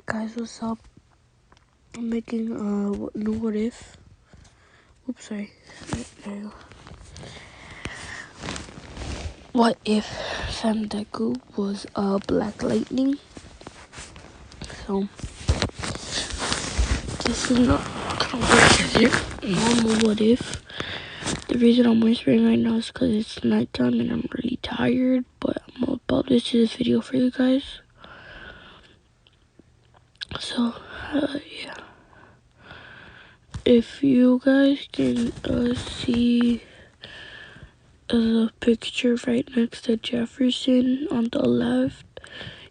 Guys, what's up? I'm making a new what if. Oops, sorry. There you go. What if deku was Black Lightning? So this is not normal what if. The reason I'm whispering right now is because it's nighttime and I'm really tired. But I'm gonna publish this video for you guys. So yeah. If you guys can see a picture right next to Jefferson on the left,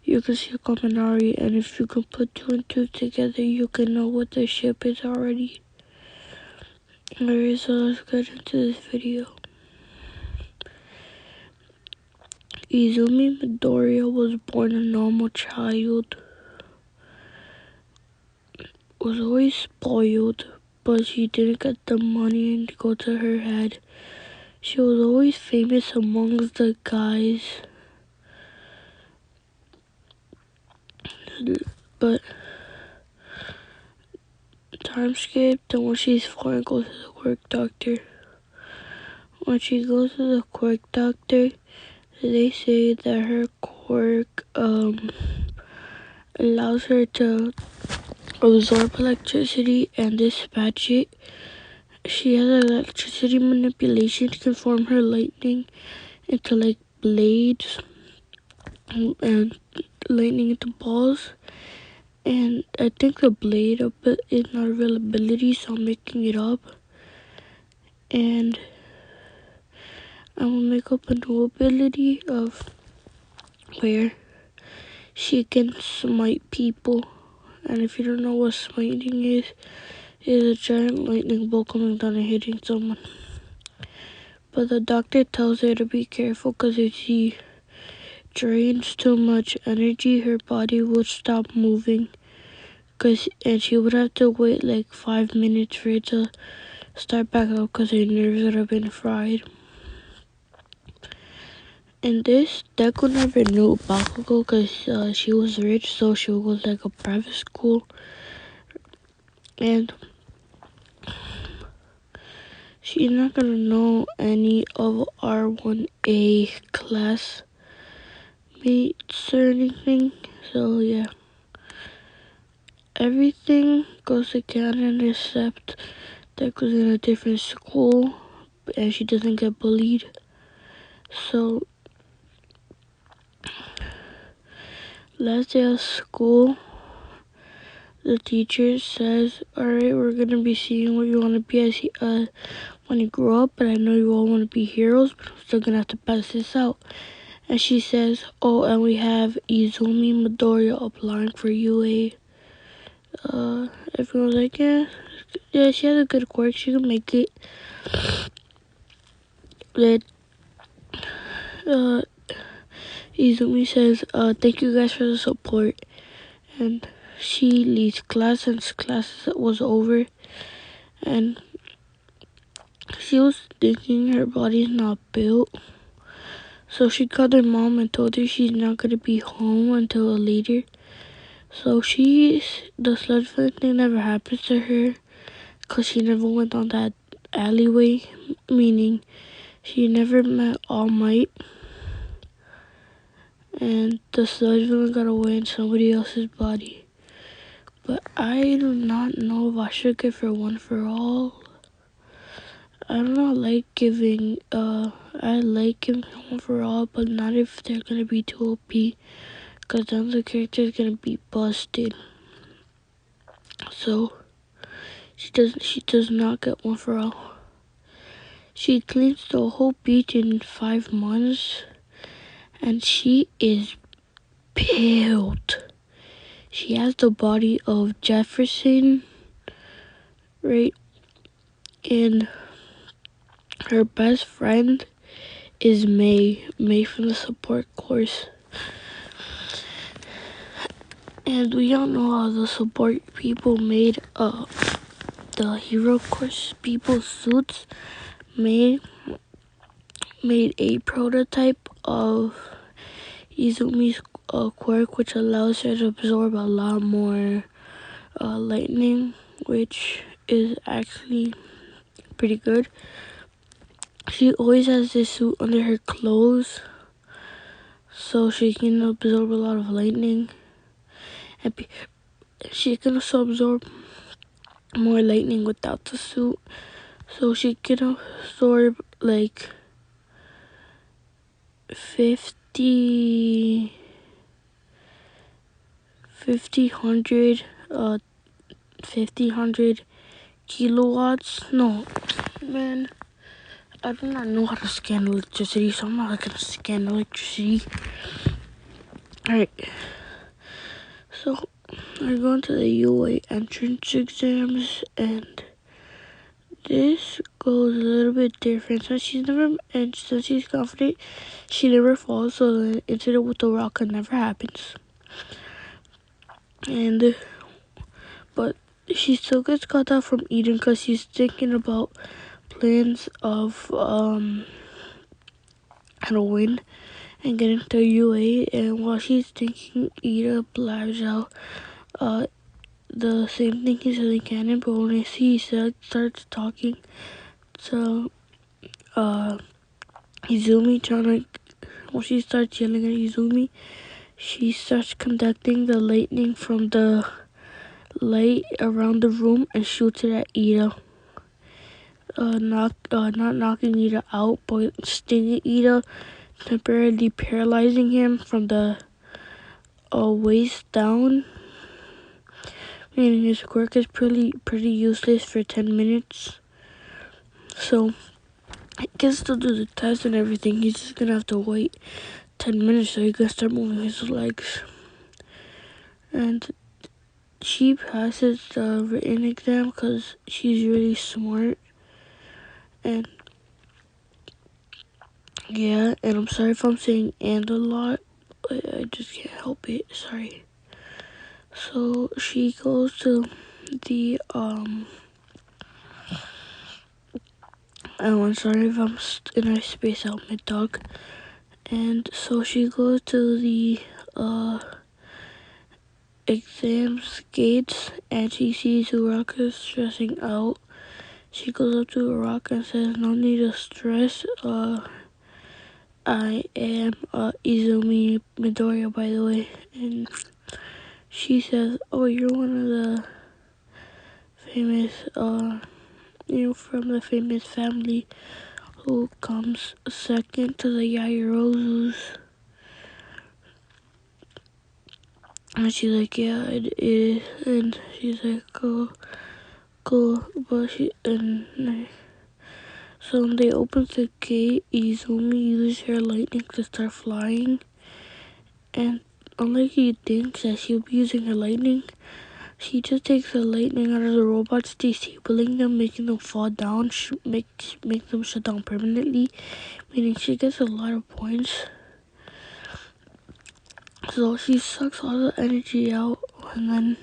you can see a Kaminari, and if you can put 2 and 2 together, you can know what the ship is already. Alright, so let's get into this video. Izumi Midoriya was born a normal child, was always spoiled, but she didn't get the money to go to her head. She was always famous amongst the guys, but time skipped, and when she's 4 and goes to the quirk doctor. When she goes to the quirk doctor, they say that her quirk allows her to absorb electricity and dispatch it. She has electricity manipulation to transform her lightning into like blades and lightning into balls. And I think the blade of it is not a real ability, so I'm making it up. And I'm gonna make up a new ability of where she can smite people. And if you don't know what smiting is, it's a giant lightning bolt coming down and hitting someone. But the doctor tells her to be careful because if she drains too much energy, her body would stop moving. And she would have to wait like 5 minutes for it to start back up because her nerves would have been fried. And this, Deku never knew Bakugo because she was rich, so she would go to like a private school. And she's not gonna know any of our 1A classmates or anything. So yeah. Everything goes to canon except Deku's in a different school and she doesn't get bullied. So last day of school, the teacher says, alright, we're gonna be seeing what you wanna be when you grow up, but I know you all wanna be heroes, but I'm still gonna have to pass this out. And she says, oh, and we have Izumi Midoriya applying for UA. Everyone's like, yeah, she has a good quirk, she can make it. Then Izumi says, thank you guys for the support. And she leaves class since class was over. And she was thinking her body's not built. So she called her mom and told her she's not going to be home until later. So the sludge thing never happens to her because she never went on that alleyway, meaning she never met All Might. And the sludge villain got away in somebody else's body. But I do not know if I should give her one for all. I do not like giving, I like giving one for all, but not if they're gonna be too OP. Because then the character is gonna be busted. So, she does not get one for all. She cleans the whole beach in 5 months. And she is built. She has the body of Jefferson, right? And her best friend is May from the support course. And we all know how the support people made the hero course people's suits. May made a prototype of Izumi's quirk which allows her to absorb a lot more lightning, which is actually pretty good. She always has this suit under her clothes so she can absorb a lot of lightning, and she can also absorb more lightning without the suit, so she can absorb like 50, 100 kilowatts. No, man, I do not know how to scan electricity, so I'm not gonna scan electricity. Alright, so we're going to the UA entrance exams, and this goes a little bit different. Since she's confident, she never falls, so the incident with the rocket never happens. But she still gets caught out from eating because she's thinking about plans of how to win and get into UA. And while she's thinking, Ida blabs out the same thing he said in canon, but when he starts talking to Izumi, when she starts yelling at Izumi, she starts conducting the lightning from the light around the room and shoots it at Ida. Not knocking Ida out, but stinging Ida, temporarily paralyzing him from the waist down. Meaning his quirk is pretty useless for 10 minutes. So he can still do the test and everything. He's just gonna have to wait 10 minutes so he can start moving his legs. And she passes the written exam because she's really smart. And yeah, and I'm sorry if I'm saying "and" a lot, but I just can't help it. Sorry. So she goes to the I'm sorry if I'm in a space out my dog. And so she goes to the exams gates and she sees Uraka stressing out. She goes up to Uraka and says, "No need to stress. I am Izumi Midoriya, by the way." And she says, "Oh, you're one of the famous, from the famous family who comes second to the Yaoyorozus." And she's like, "Yeah, it is." And she's like, "Cool." But so when they open the gate, Izumi uses her lightning to start flying. And unlike you think that she'll be using her lightning, she just takes the lightning out of the robots, disabling them, making them fall down, make them shut down permanently, meaning she gets a lot of points. So she sucks all the energy out, and then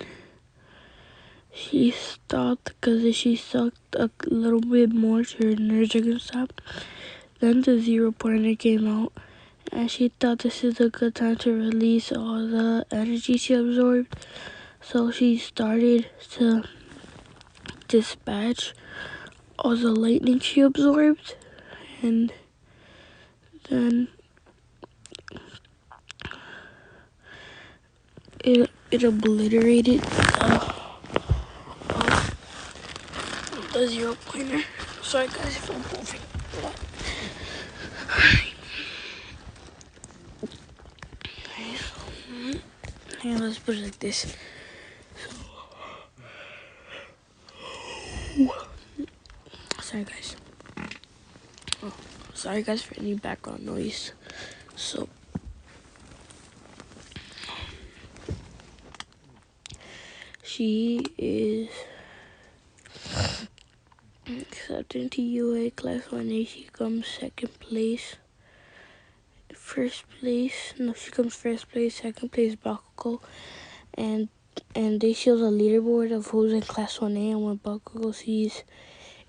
she stopped because if she sucked a little bit more, her nerves are gonna stop. Then the 0 pointer came out, and she thought this is a good time to release all the energy she absorbed. So she started to dispatch all the lightning she absorbed, and then it obliterated the 0 pointer. Sorry guys if I'm moving a lot. Okay, let's put it like this. Sorry guys. Sorry guys for any background noise. So she is accepted into UA Class 1A. She comes second place. She comes first place, second place Bakugo. And they show the leaderboard of who's in Class 1A. And when Bakugo sees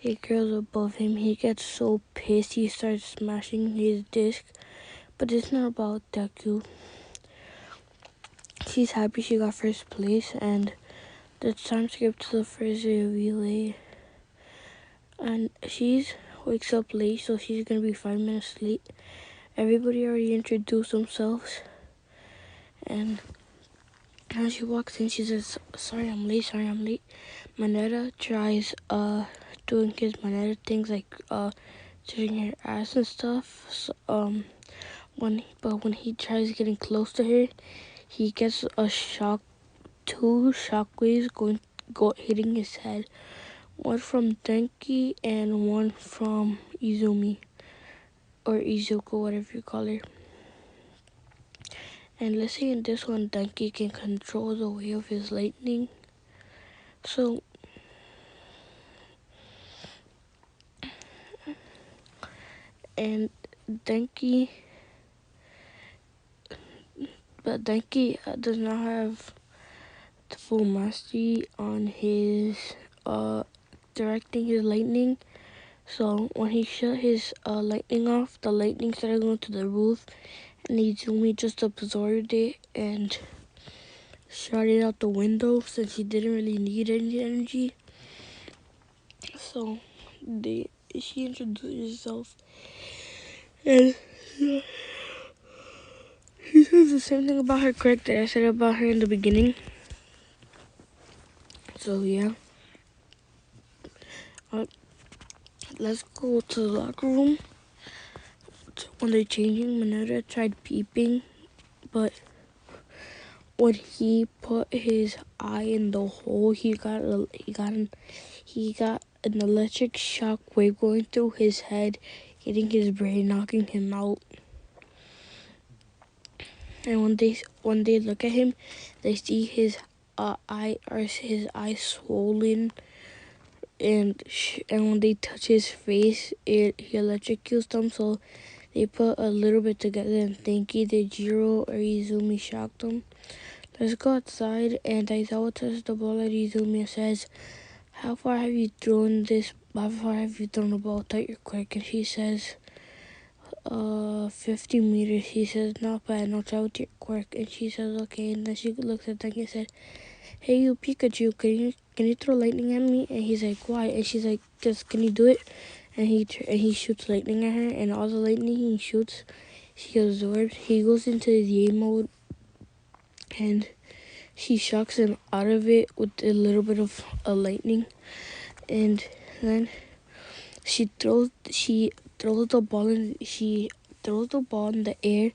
8 girls above him, he gets so pissed he starts smashing his disc. But it's not about deku. she's happy she got first place, and the time skip to the first relay. And she wakes up late, so she's gonna be 5 minutes late. Everybody already introduced themselves, and as she walks in, she says, sorry I'm late. Manetta tries doing his Manetta things, like touching her ass and stuff. So, when he tries getting close to her, he gets two shockwaves hitting his head. One from Denki and one from Izumi, or Izuku, whatever you call her. And let's say in this one, Denki can control the way of his lightning. So and Denki does not have the full mastery on his directing his lightning. So when he shut his lightning off, the lightning started going to the roof, and Izumi just absorbed it and shot it out the window since he didn't really need any energy. So she introduced herself, and she says the same thing about her character that I said about her in the beginning. So yeah, let's go to the locker room. When they're changing, Mineta tried peeping, but when he put his eye in the hole, he got an electric shock wave going through his head, hitting his brain, knocking him out. And when they look at him, they see his eye swollen, and when they touch his face, he electrocutes them. So they put a little bit together and think either Jiro or Izumi shocked them. Let's go outside, and Aizawa touches the ball at Izumi and says, how far have you thrown the ball without your quick? And she says, 50 meters. He says, not bad, now try with your quirk. And she says, okay. And then she looks at Denki and said, hey you Pikachu, can you throw lightning at me? And he's like, why? And she's like, just can you do it? And he shoots lightning at her, and all the lightning he shoots, she absorbs. He goes into his Yay mode, and she shocks him out of it with a little bit of lightning. And then she throws the ball in the air,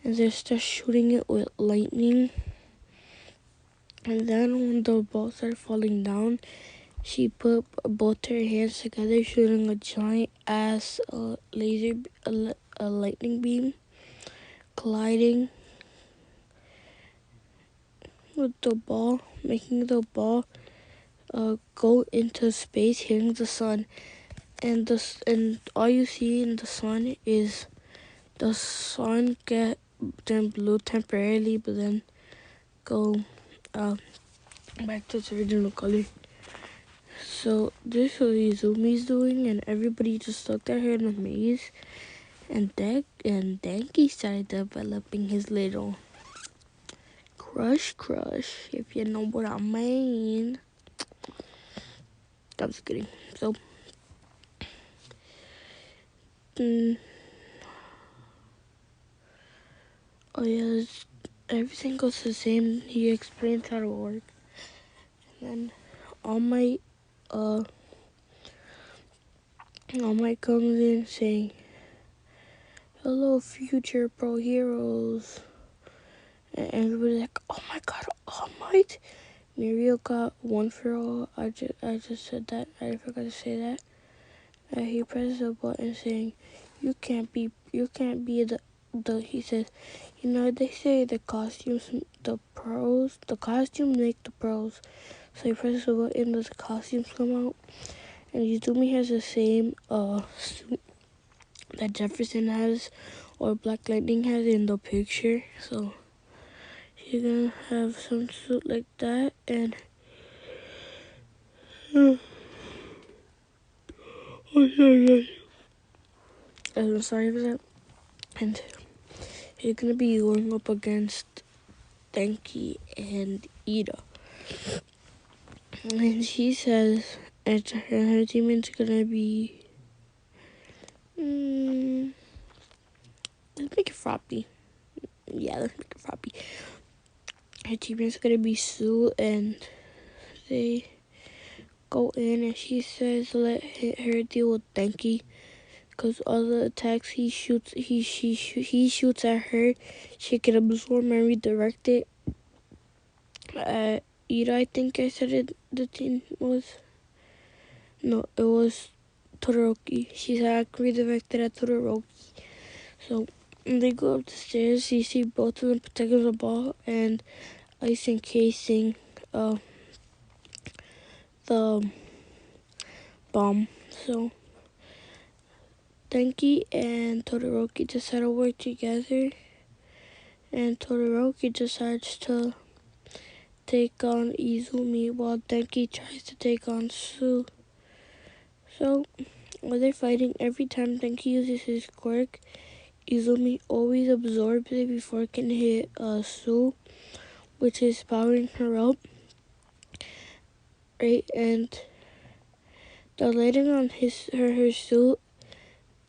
and then starts shooting it with lightning. And then when the ball started falling down, she put both her hands together, shooting a giant ass a lightning beam, colliding with the ball, making the ball go into space, hitting the sun. And all you see in the sun is the sun get then blue temporarily, but then go back to its original color. So this is what Izumi's doing, and everybody just looked at her in amaze. And Denki started developing his little crush, if you know what I mean. I'm just kidding. So, oh yeah, everything goes the same. He explains how to work, and then All Might comes in saying, "Hello, future pro heroes," and everybody's like, "Oh my God, All Might!" Mirio got one for all. I just said that. I forgot to say that. He presses a button saying, "You can't be the." He says, "You know they say the costumes make the pros." So he presses a button, the costumes come out, and Izumi has the same suit that Jefferson has, or Black Lightning has in the picture. So she's gonna have some suit like that, and I'm sorry for that. And he's gonna be going up against Denki, and Ida. And she says her teammate's gonna be. Let's make it Froppy. Yeah, let's make it Froppy. Her teammate's gonna be Sue, and they go in, and she says let her deal with Denki, because all the attacks he shoots at her, she can absorb and redirect it. Ida, I think I said it. The team was no, it was Todoroki. She said I can redirect it at Todoroki. So when they go up the stairs, you see both of them protecting the ball and ice encasing the bomb. So Denki and Todoroki decide to work together, and Todoroki decides to take on Izumi while Denki tries to take on Sue. So while they're fighting, every time Denki uses his quirk, Izumi always absorbs it before it can hit Sue, which is powering her up. Right, and the lighting on her suit,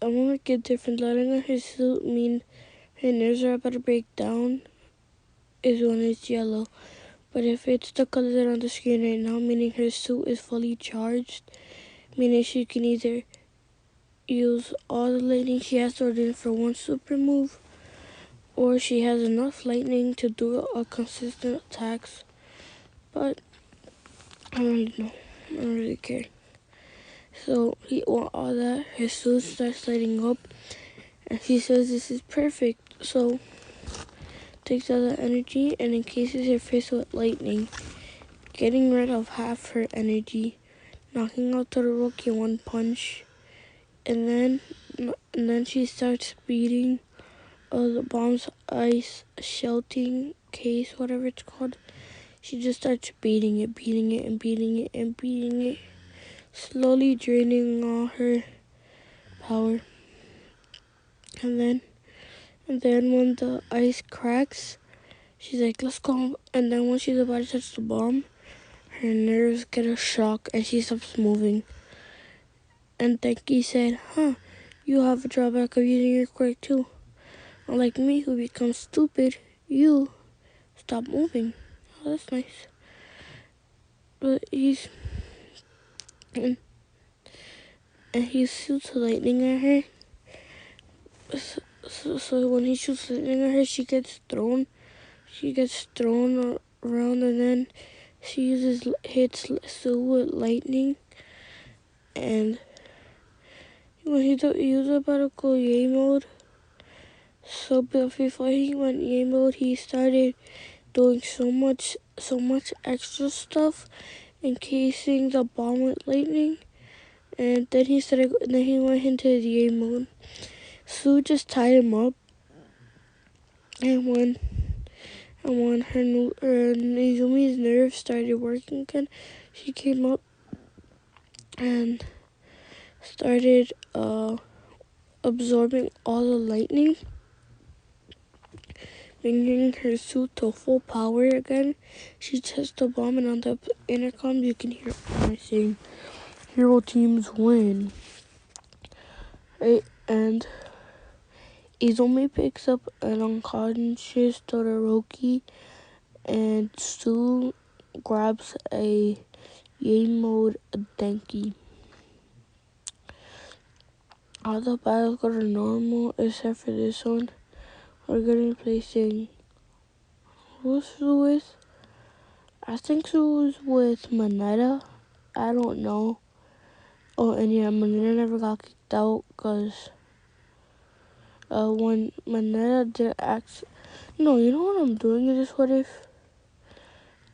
I'm gonna make it different. Lighting on her suit mean her nerves are about to break down is when it's yellow. But if it's the color that on the screen right now, meaning her suit is fully charged, meaning she can either use all the lightning she has stored in for one super move, or she has enough lightning to do a consistent attacks. But I don't really know. I don't really care. So he want all that. His suit starts lighting up, and she says this is perfect. So takes all the energy and encases her face with lightning, getting rid of half her energy, knocking out Todoroki in one punch. And then she starts beating the bomb's ice shelting case, whatever it's called. She just starts beating it, slowly draining all her power. And then when the ice cracks, she's like, let's go. And then when she's about to touch the bomb, her nerves get a shock and she stops moving. And Denki said, you have a drawback of using your quirk too. Unlike me, who becomes stupid, you stop moving. Oh, that's nice. But he's shoots lightning at her. So when he shoots lightning at her, she gets thrown around, and then she hits Sue with lightning. And when he was about to go Yay mode, so before he went Yay mode, he started doing so much extra stuff, encasing the bomb with lightning, and then he went into the Yay mode. Sue just tied him up, and when Izumi's nerves started working again, she came up and started absorbing all the lightning, bringing her suit to full power again. She tests the bomb, and on the intercom you can hear her saying, "Hero teams win." Right, and Izumi picks up an unconscious Todoroki, and Sue grabs a Yay mode Denki. All the battles go to normal except for this one. We're gonna be placing. Who's Sue with? I think Sue's with Moneta. I don't know. Oh, and yeah, Moneta never got kicked out because when Moneta did no, you know what I'm doing in this what if?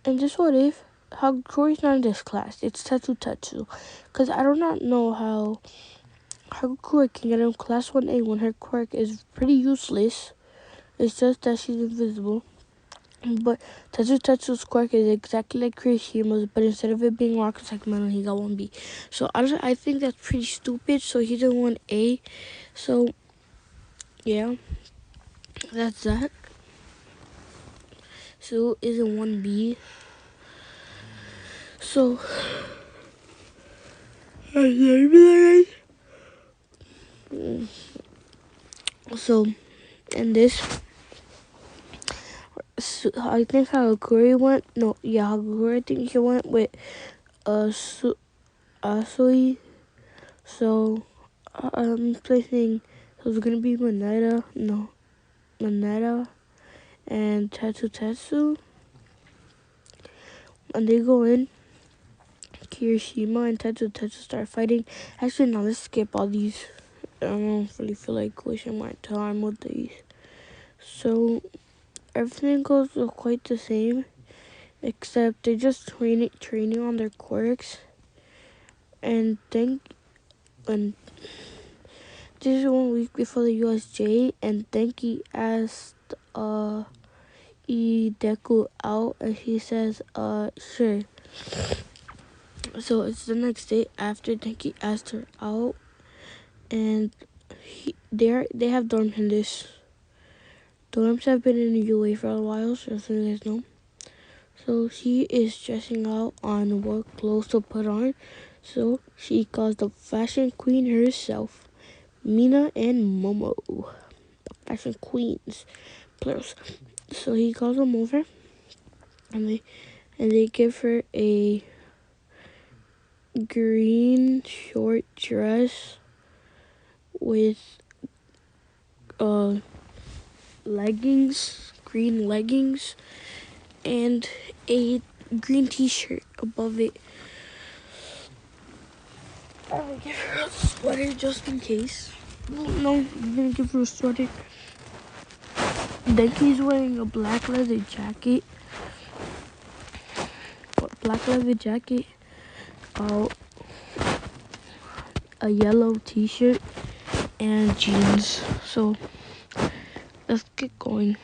In this what if, how Troy's not in this class. It's Tetsu. Because I do not know how quirk can get in class 1A when her quirk is pretty useless. It's just that she's invisible. But Tetsu's quirk is exactly like Kirishima's, but instead of it being rocket segmental, he got 1B. So I think that's pretty stupid. So he's in 1A. So yeah, that's that. Sue is in 1B. So, in this, I think Hagakuri went. No, yeah, Hagakuri. I think he went with Asui. So, I'm placing. So it's gonna be Manetta and Tetsu. And they go in. Kirishima and Tetsu start fighting. Actually, now let's skip all these. I don't really feel like wasting my time with these. So everything goes quite the same, except they're just training on their quirks. And this is 1 week before the USJ, and Denki asked Deku out, and he says sure. So it's the next day after Denki asked her out, and they have dorms in this. Dorms have been in the UA for a while, so as you guys know. So she is stressing out on what clothes to put on. So she calls the fashion queen herself, Mina and Momo, the fashion queens, plural. So he calls them over, and they give her a green short dress with green leggings, and a green t-shirt above it. I will give her a sweater just in case. No, I'm gonna give her a sweater. Denki's wearing a black leather jacket. A yellow t-shirt, and jeans. So let's get going.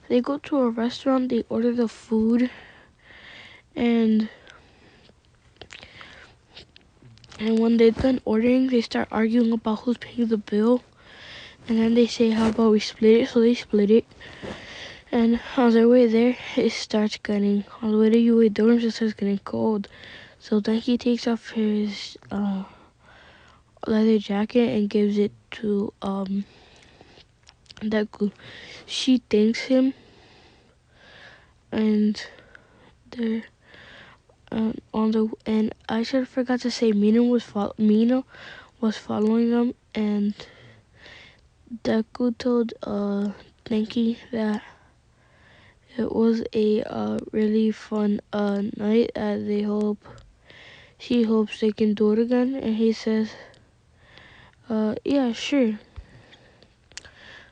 They go to a restaurant, they order the food, and when they're done ordering, they start arguing about who's paying the bill. And then they say, how about we split it? So they split it. And on their way there, on the way to UA dorms, it starts getting cold. So then he takes off his leather jacket and gives it to Deku. She thanks him, and they're and I should have forgot to say Mina was following them, and Deku told Denki that it was a really fun night. She hopes they can do it again, and he says, yeah, sure.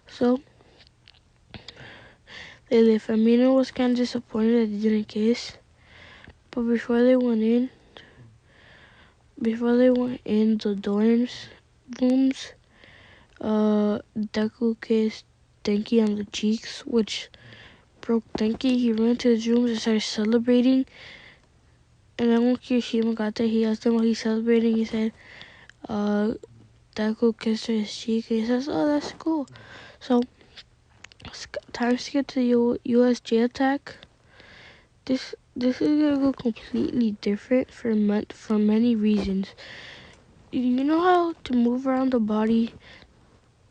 So they left, and Mina was kind of disappointed that they didn't kiss. But before they went in the dorms rooms, Deku kissed Denki on the cheeks, which broke Denki. He ran to his room and started celebrating. And then when Kirishima got there, he asked him what he's celebrating. He said, Deku kissed her his cheek. And he says, oh, that's cool. So, time to get to the USJ attack. This is gonna go completely different for many reasons. You know how to move around the body,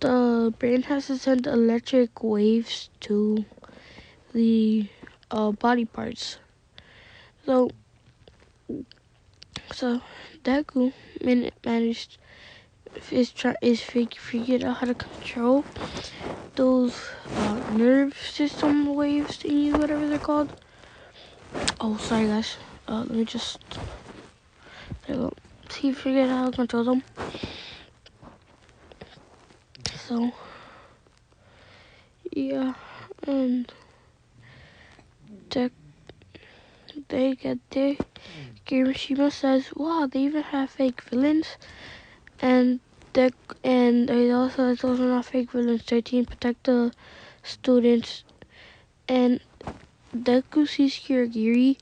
the brain has to send electric waves to the body parts. So Deku figured out how to control those nerve system waves thingy, whatever they're called. Oh, sorry guys. Let me just. There we go. He figured out how to control them. So yeah, and they get there. Kirishima says, "Wow, they even have fake villains," and they also it's also not fake villains. 13 protect the students, and Deku sees Kirigiri,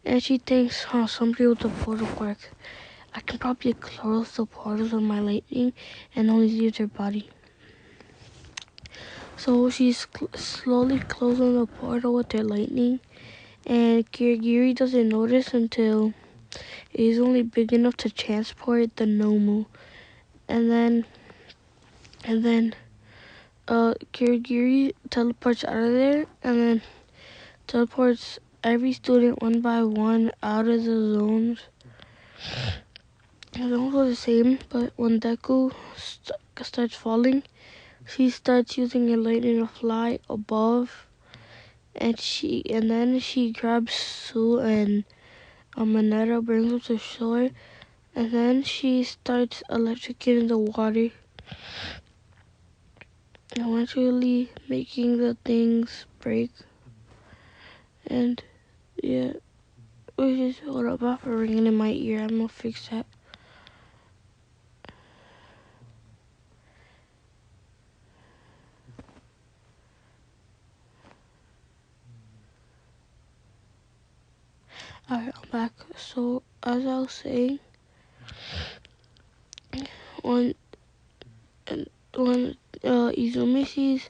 and she thinks, "Oh, somebody with the portal quirk. I can probably close the portals with my lightning and only leave their body." So she's slowly closing the portal with her lightning, and Kirigiri doesn't notice until it is only big enough to transport the Nomu. And then Kirigiri teleports out of there, and then teleports every student one by one out of the zones. The zones are the same, but when Deku starts falling, she starts using her lightning to fly above, and then she grabs Sue and Mineta, brings them to shore, and then she starts electrocuting the water, eventually making the things break. And yeah, which is hold up, I have a ringing in my ear. I'm gonna fix that. Alright, I'm back. So as I was saying, when Izumi sees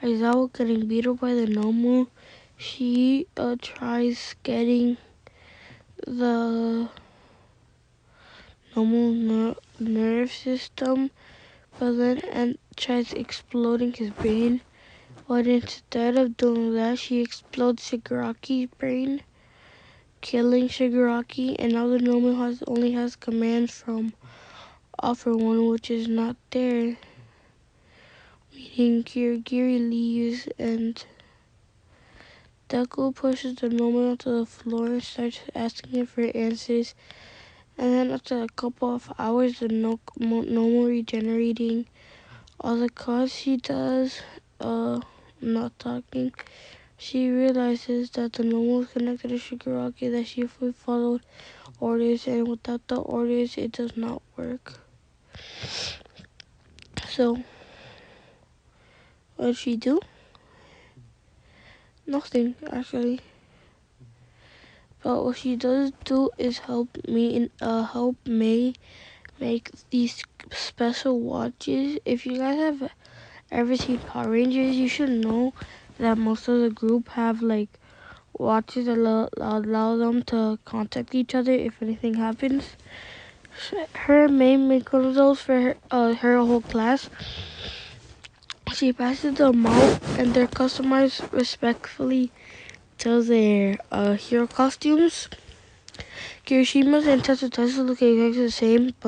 Aizawa getting beat up by the Nomu, she tries getting the Nomu nerve system, but then tries exploding his brain. But instead of doing that, she explodes Shigaraki's brain, killing Shigaraki, and now the Nomu only has commands from Offer One, which is not there. Meaning Kirigiri leaves, and Deku pushes the Nomu onto the floor and starts asking him for answers. And then after a couple of hours, the Nomu regenerating. All the cause she does, not talking, she realizes that the Nomu is connected to Shigaraki, that she followed orders, and without the orders, it does not work. So, what did she do? Nothing, actually. But what she does do is help May make these special watches. If you guys have ever seen Power Rangers, you should know that most of the group have like watches that allow them to contact each other if anything happens. Her May make one of those for her whole class. She passes them out, and they're customized respectfully to their hero costumes. Kirishima's and Tetsu's look exactly the same, but